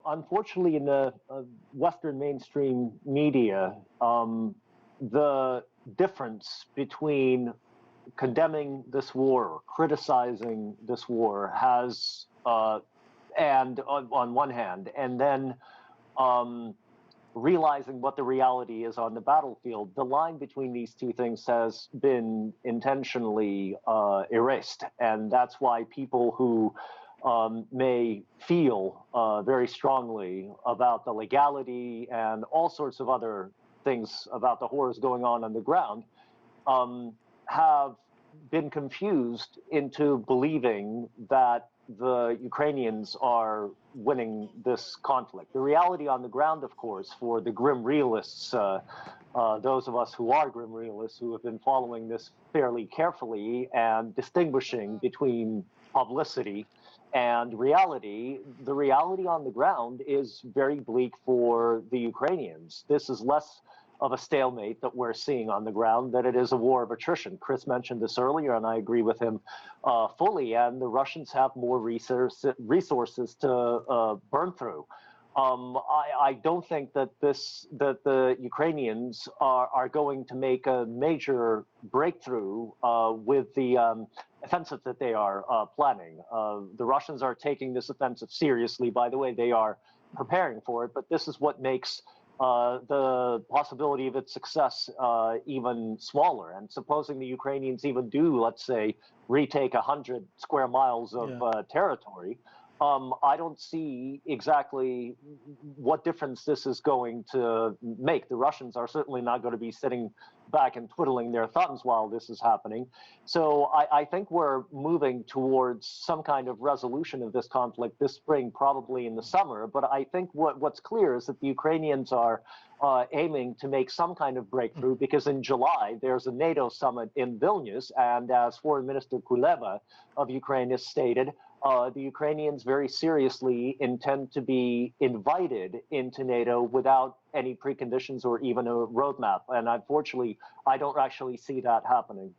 unfortunately, in the Western mainstream media, the difference between condemning this war, or criticizing this war, has, and on one hand, and then realizing what the reality is on the battlefield, the line between these two things has been intentionally erased. And that's why people who may feel very strongly about the legality and all sorts of other things about the horrors going on the ground have been confused into believing that the Ukrainians are winning this conflict. The reality on the ground, of course, for the grim realists, those of us who are grim realists, who have been following this fairly carefully and distinguishing between publicity and reality, the reality on the ground is very bleak for the Ukrainians. This is less of a stalemate that we're seeing on the ground than it is a war of attrition. Chris mentioned this earlier, and I agree with him fully, and the Russians have more resources to burn through. I don't think that the Ukrainians are going to make a major breakthrough with the offensive that they are planning. The Russians are taking this offensive seriously. By the way, they are preparing for it, but this is what makes the possibility of its success even smaller. And supposing the Ukrainians even do, let's say, retake 100 square miles of territory, I don't see exactly what difference this is going to make. The Russians are certainly not going to be sitting back and twiddling their thumbs while this is happening. So I think we're moving towards some kind of resolution of this conflict this spring, probably in the summer. But I think what's clear is that the Ukrainians are aiming to make some kind of breakthrough, because in July there's a NATO summit in Vilnius, and as Foreign Minister Kuleba of Ukraine has stated, the Ukrainians very seriously intend to be invited into NATO without any preconditions or even a roadmap. And unfortunately, I don't actually see that happening.